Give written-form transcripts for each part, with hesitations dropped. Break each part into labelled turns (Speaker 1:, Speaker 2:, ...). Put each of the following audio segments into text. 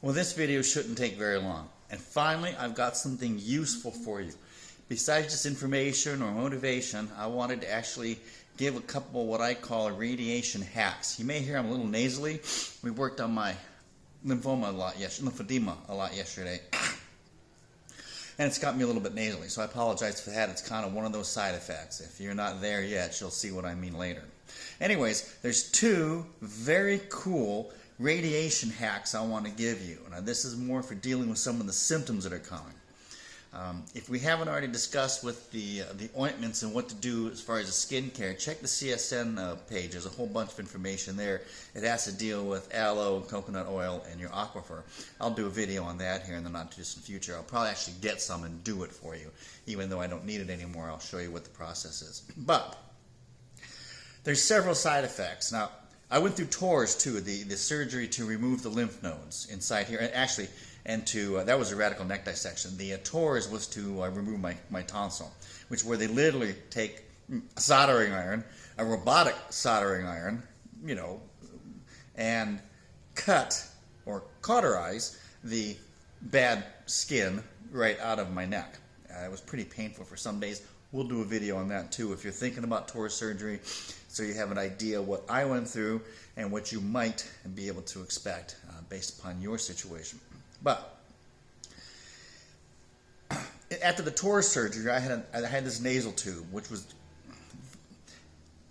Speaker 1: Well, this video shouldn't take very long. And finally, I've got something useful for you. Besides just information or motivation, I wanted to actually give a couple of what I call radiation hacks. You may hear I'm a little nasally. We worked on my lymphedema a lot yesterday. And it's got me a little bit nasally, so I apologize for that. It's kind of one of those side effects. If you're not there yet, you'll see what I mean later. Anyways, there's two very cool radiation hacks I want to give you. Now, this is more for dealing with some of the symptoms that are coming. If we haven't already discussed with the ointments and what to do as far as the skincare, check the CSN page. There's a whole bunch of information there. It has to deal with aloe, coconut oil, and your aquifer. I'll do a video on that here in the not too distant future. I'll probably actually get some and do it for you. Even though I don't need it anymore, I'll show you what the process is. But there's several side effects. Now, I went through TORS too, the surgery to remove the lymph nodes inside here. Actually, and that was a radical neck dissection. The TORS was to remove my tonsil, where they literally take a soldering iron, a robotic soldering iron, and cut or cauterize the bad skin right out of my neck. It was pretty painful for some days. We'll do a video on that too if you're thinking about TORS surgery, so you have an idea what I went through and what you might be able to expect based upon your situation. But after the TORS surgery, I had this nasal tube, which was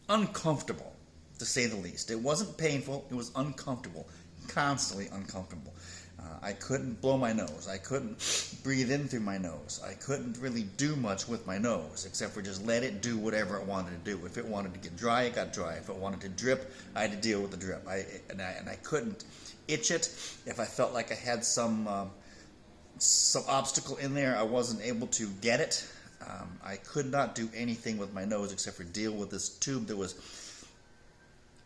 Speaker 1: uncomfortable, to say the least. It wasn't painful, it was uncomfortable, constantly uncomfortable. I couldn't blow my nose. I couldn't breathe in through my nose. I couldn't really do much with my nose, except for just let it do whatever it wanted to do. If it wanted to get dry, it got dry. If it wanted to drip, I had to deal with the drip. And I couldn't itch it. If I felt like I had some obstacle in there, I wasn't able to get it. I could not do anything with my nose except for deal with this tube. There was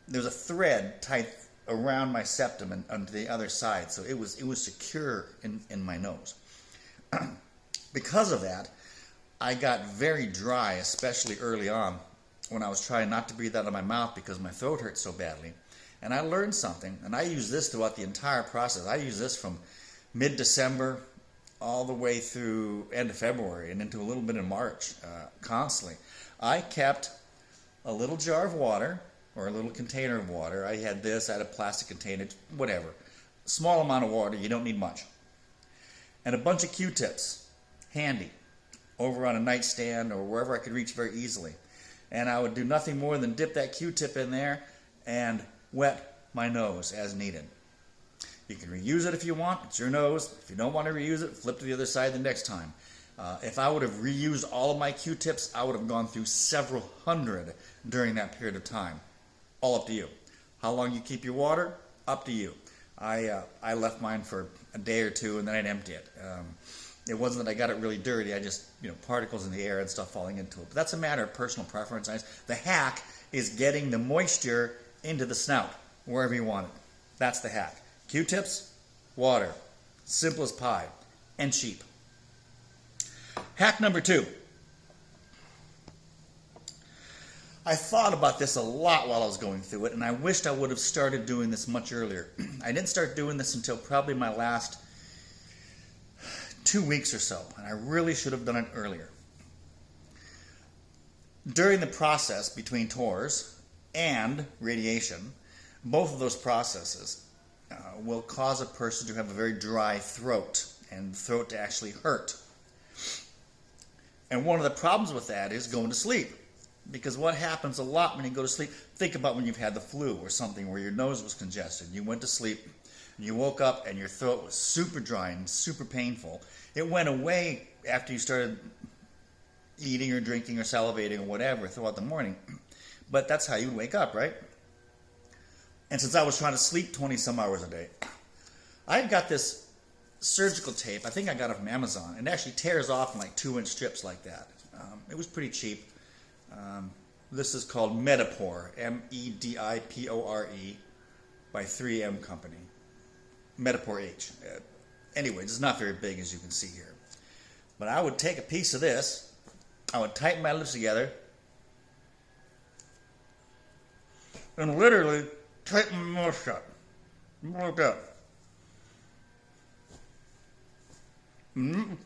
Speaker 1: a thread tied around my septum and onto the other side, so it was secure in my nose. Because of that, I got very dry, especially early on when I was trying not to breathe out of my mouth because my throat hurt so badly. And I learned something, and I used this throughout the entire process. I used this from mid-December all the way through end of February and into a little bit in March, constantly. I kept a little jar of water, or a little container of water. I had this, I had a plastic container, whatever. Small amount of water, you don't need much. And a bunch of Q-tips, handy, over on a nightstand or wherever I could reach very easily. And I would do nothing more than dip that Q-tip in there and wet my nose as needed. You can reuse it if you want, it's your nose. If you don't want to reuse it, flip to the other side the next time. If I would have reused all of my Q-tips, I would have gone through several hundred during that period of time. All up to you. How long you keep your water, up to you. I left mine for a day or two and then I'd empty it. It wasn't that I got it really dirty, I just, particles in the air and stuff falling into it. But that's a matter of personal preference. The hack is getting the moisture into the snout, wherever you want it. That's the hack. Q-tips, water. Simple as pie. And cheap. Hack number 2. I thought about this a lot while I was going through it, and I wished I would have started doing this much earlier. I didn't start doing this until probably my last 2 weeks or so, and I really should have done it earlier. During the process between TORS and radiation, both of those processes will cause a person to have a very dry throat, and the throat to actually hurt. And one of the problems with that is going to sleep. Because what happens a lot when you go to sleep, think about when you've had the flu or something where your nose was congested. You went to sleep, and you woke up, and your throat was super dry and super painful. It went away after you started eating or drinking or salivating or whatever throughout the morning. But that's how you would wake up, right? And since I was trying to sleep 20 some hours a day, I got this surgical tape. I think I got it from Amazon. It actually tears off in like 2-inch strips like that. It was pretty cheap. This is called Medipore, M-E-D-I-P-O-R-E, by 3M Company. Medipore H. Anyway, it's not very big, as you can see here. But I would take a piece of this, I would tighten my lips together, and literally tighten my mouth shut. Like that. and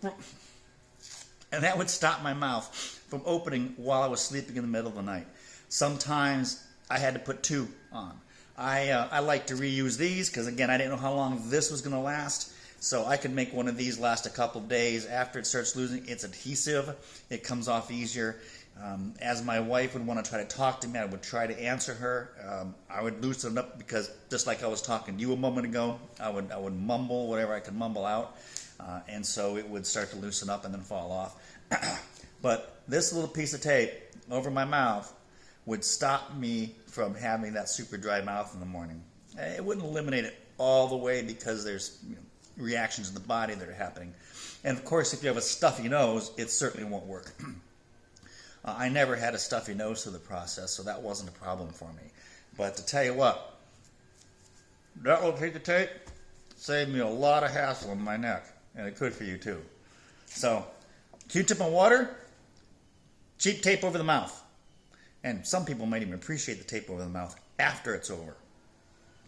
Speaker 1: that would stop my mouth from opening while I was sleeping in the middle of the night. Sometimes I had to put 2 on. I like to reuse these because, again, I didn't know how long this was going to last. So I could make one of these last a couple of days. After it starts losing its adhesive, it comes off easier. As my wife would want to try to talk to me, I would try to answer her. I would loosen it up because, just like I was talking to you a moment ago, I would mumble whatever I could mumble out. And so it would start to loosen up and then fall off. But this little piece of tape over my mouth would stop me from having that super dry mouth in the morning. It wouldn't eliminate it all the way because there's reactions in the body that are happening. And of course, if you have a stuffy nose, it certainly won't work. I never had a stuffy nose through the process, so that wasn't a problem for me. But to tell you what, that little piece of tape saved me a lot of hassle in my neck, and it could for you too. So, Q-tip and water, cheap tape over the mouth. And some people might even appreciate the tape over the mouth after it's over.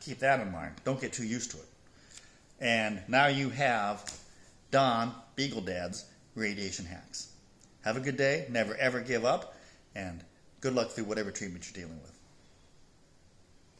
Speaker 1: Keep that in mind. Don't get too used to it. And now you have Don, Beagle Dad's radiation hacks. Have a good day. Never ever give up. And good luck through whatever treatment you're dealing with.